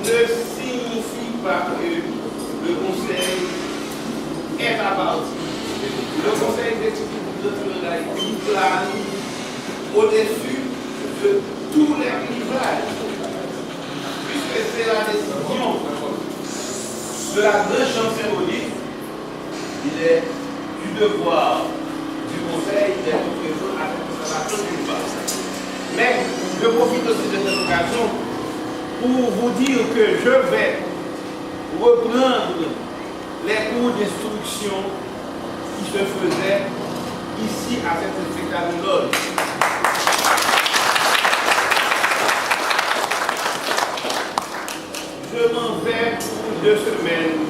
ne signifie pas que le conseil est à partie. Le conseil exécutif de Haïti plane au-dessus de tous les rivages, puisque c'est la décision de la grande chambre symbolique. Il est du devoir du conseil d'être présent à cette conservation d'une base. Mais je profite aussi de cette occasion pour vous dire que je vais reprendre les cours d'instruction qui se faisaient ici à cette spectacle de l'ordre. Je m'en vais pour 2 semaines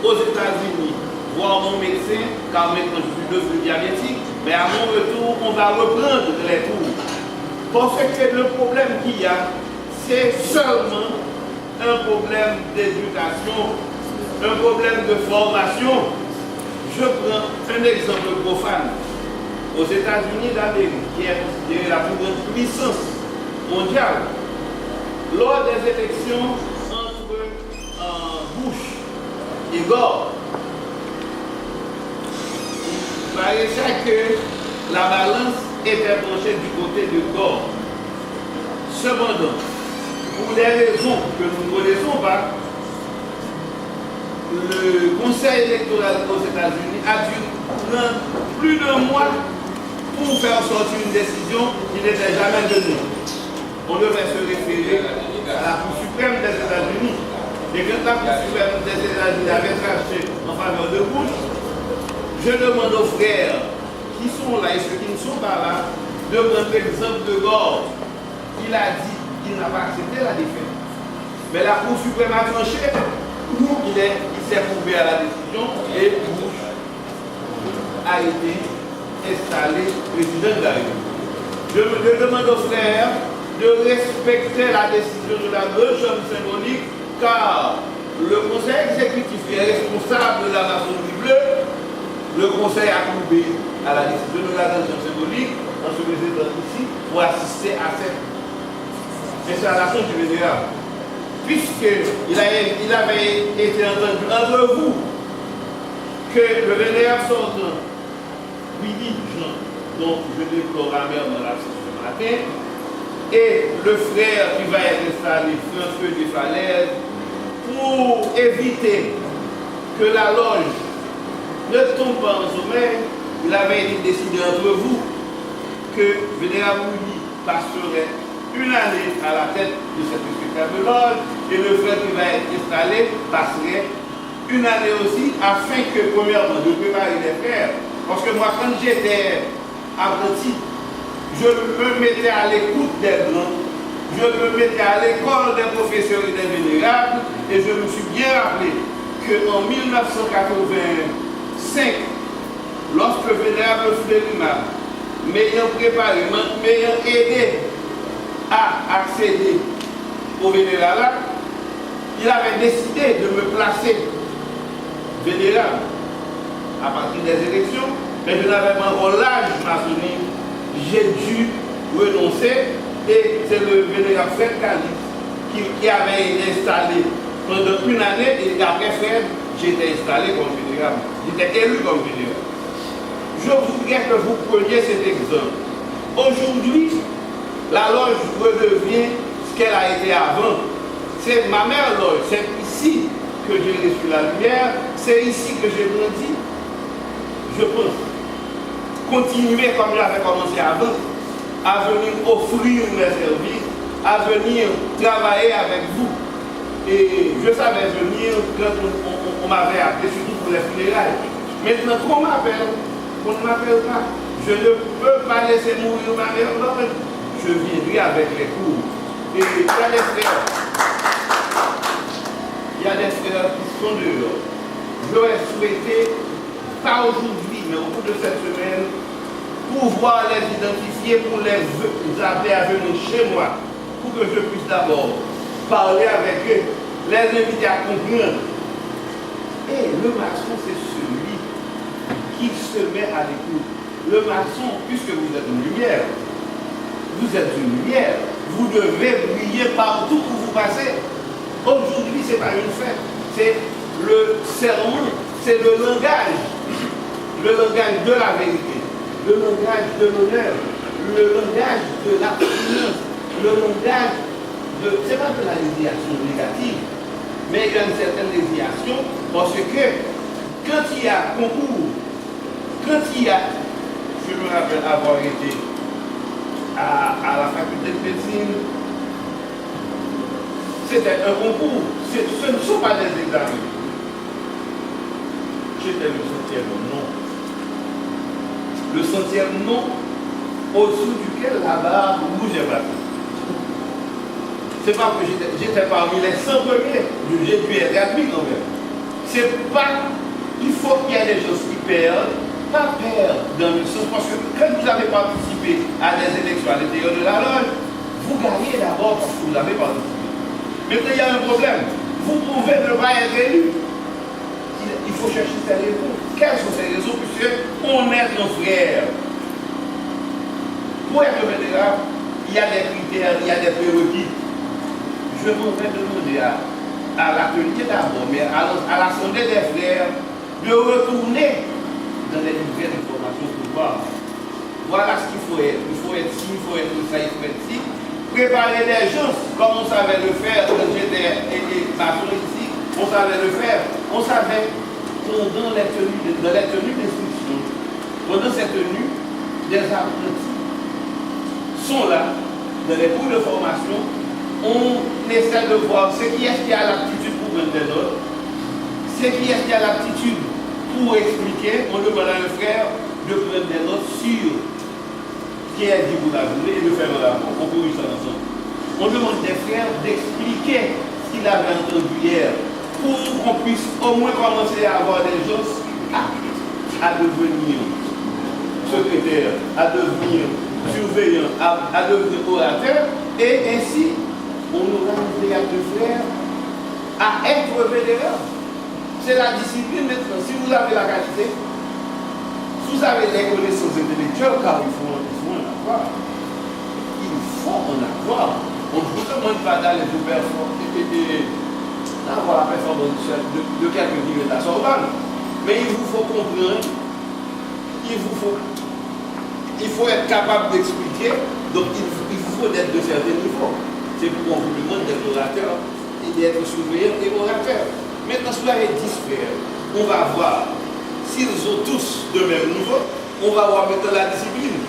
aux États-Unis voir mon médecin, car maintenant je suis devenu diabétique, mais à mon retour, on va reprendre les cours. Parce que le problème qu'il y a, c'est seulement un problème d'éducation, un problème de formation. Je prends un exemple profane. Aux États-Unis d'Amérique, qui est considérée la plus grande puissance mondiale, lors des élections entre Bush et Gore, il paraissait que la balance était penchée du côté de Gore. Cependant, pour des raisons que nous ne connaissons pas, le Conseil électoral aux États-Unis a dû prendre plus d'un mois pour faire sortir une décision qui n'était jamais venue. On devait se référer à la Cour suprême des États-Unis. Et quand la Cour suprême des États-Unis avait tranché en faveur de Bush, je demande aux frères qui sont là et ceux qui ne sont pas là de prendre l'exemple de Gore. Il a dit qu'il n'a pas accepté la défaite. Mais la Cour suprême a tranché. Il s'est prouvé à la décision et Bush a été installé président de la République. Je demande aux frères de respecter la décision de la grande chambre symbolique, car le conseil exécutif est responsable de la maçonnerie bleue. Le conseil a approuvé à la décision de la grande chambre symbolique en se présentant ici pour assister à cette installation du vénérable. Puisqu'il avait été entendu entre vous que le vénérable sortant, Willy Jean, dont je déplore amèrement l'absence ce matin, et le frère qui va être installé, François de Falaise, pour éviter que la loge ne tombe pas en sommeil, il avait été décidé entre vous que vénérable Willy passerait une année à la tête de cette spectacle de loge et le frère qui va être installé passerait une année aussi afin que, premièrement, de préparer les frères. Parce que moi, quand j'étais apprenti, je me mettais à l'écoute des blancs, je me mettais à l'école des professeurs et des vénérables, et je me suis bien rappelé qu'en 1985, lorsque vénérable Fleury-Mabre, m'ayant préparé, m'ayant aidé à accéder au vénéralat, il avait décidé de me placer vénérable à partir des élections, mais je n'avais pas encore l'âge maçonnique. J'ai dû renoncer et c'est le vénérable Fred Calix qui avait été installé pendant une année et après Fred, j'étais installé comme vénérable. J'étais élu comme vénérable. Je voudrais que vous preniez cet exemple. Aujourd'hui, la loge redevient ce qu'elle a été avant. C'est ma mère loge, c'est ici que j'ai reçu la lumière, c'est ici que j'ai grandi. Je pense continuer comme j'avais commencé avant, à venir offrir mes services, à venir travailler avec vous. Et je savais venir quand on m'avait appelé, surtout pour les funérailles. Maintenant, qu'on m'appelle, qu'on ne m'appelle pas, je ne peux pas laisser mourir ma mère. Non, je viendrai avec les cours. Et il y a des frères. Il y a des frères qui sont dehors. J'aurais souhaité, pas aujourd'hui, mais au cours de cette semaine, pouvoir les identifier pour les appeler à venir chez moi, pour que je puisse d'abord parler avec eux, les inviter à comprendre. Et le maçon, c'est celui qui se met à l'écoute. Le maçon, puisque vous êtes une lumière, vous êtes une lumière, vous devez briller partout où vous passez. Aujourd'hui, ce n'est pas une fête, c'est le serment, c'est le langage de la vérité, le langage de l'honneur, le langage de l'abstinence, le langage de, c'est pas de la déviation négative, mais il y a une certaine déviation parce que quand il y a concours, je me rappelle avoir été à la faculté de médecine, c'était un concours, ce ne sont pas des examens. J'étais le centième non. Le centième non, au-dessous duquel la barre rouge est battue. C'est pas que j'étais parmi les 100 premiers, j'ai dû être admis quand même. C'est pas, il faut qu'il y ait des choses qui perdent, pas perdre dans le sens, parce que quand vous avez participé à des élections à l'intérieur de la loge, vous gagnez d'abord parce que vous avez participé. Maintenant, il y a un problème. Vous pouvez ne pas être élu. Il faut chercher ces raisons. Quelles sont ces raisons? Puisqu'on est un frère. Pour être vétéran, il y a des critères, il y a des prérequis. Je vous vais demander à l'atelier d'abord, mais à l'assemblée des frères, de retourner dans les nouvelles informations pour voir. Voilà ce qu'il faut être. Il faut être ci, il faut être ça, il faut être ci. Préparer les gens comme on savait le faire quand j'étais maçon ici, on savait le faire. On savait pendant les tenues d'instruction, pendant ces tenues, des apprentis sont là, dans les cours de formation, on essaie de voir ce qui est-ce qui a l'aptitude pour prendre des notes, ce qui est-ce qui a l'aptitude pour expliquer, on demande à un frère de prendre des notes sur qui est dit pour la journée et de faire un rapport. On corrige ça ensemble. On demande des frères d'expliquer ce qu'il avait entendu hier pour qu'on puisse au moins commencer à avoir des gens aptes à devenir secrétaire, à devenir surveillant, à devenir orateur, et ainsi on aura un véritable frère à être vétéran. C'est la discipline maintenant. Si vous avez la qualité, vous avez les connaissances intellectuelles, car il faut en avoir. Il faut en avoir. On ne vous demande pas d'aller vous performer, d'avoir la performance de quelqu'un qui est à Sorbonne. Mais il vous faut comprendre, il faut être capable d'expliquer, donc il vous faut d'être de certains niveaux. C'est pourquoi on vous demande d'être orateur et d'être surveillant et orateur. Maintenant, si vous avez 10 frères, on va voir. S'ils ont tous de même niveau, on va voir maintenant la discipline.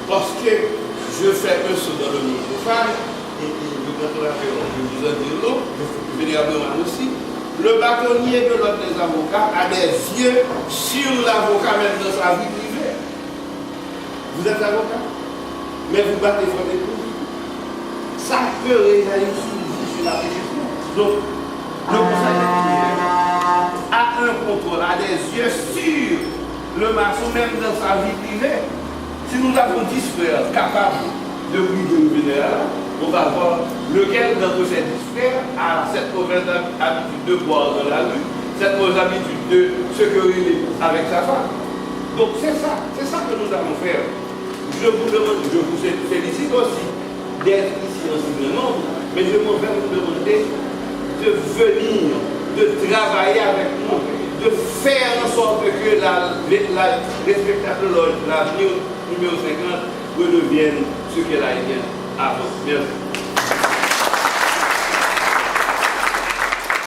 Parce que je fais un saut dans le microphone, et le collaborateur, je vous en dis l'autre, vénérablement aussi. Le bâtonnier de l'ordre des avocats a des yeux sur l'avocat, même dans sa vie privée. Vous êtes avocat, mais vous battez votre épouse. Ça peut réaliser sur la pétition. Donc, le conseil a un contrôle, a des yeux sur le maçon, même dans sa vie privée. Si nous avons 10 frères capables de briller le vénéral, on va voir lequel d'entre ces 10 frères a cette mauvaise habitude de boire dans la rue, cette mauvaise habitude de se quereller avec sa femme. Donc c'est ça que nous allons faire. Je vous demande, je vous félicite aussi d'être ici en ce nombre, mais je m'en vais vous demander de venir, de travailler avec nous, de faire en sorte que les spectacles de l'avenir numéro 50 redeviennent ce qu'elle a été avant. Merci.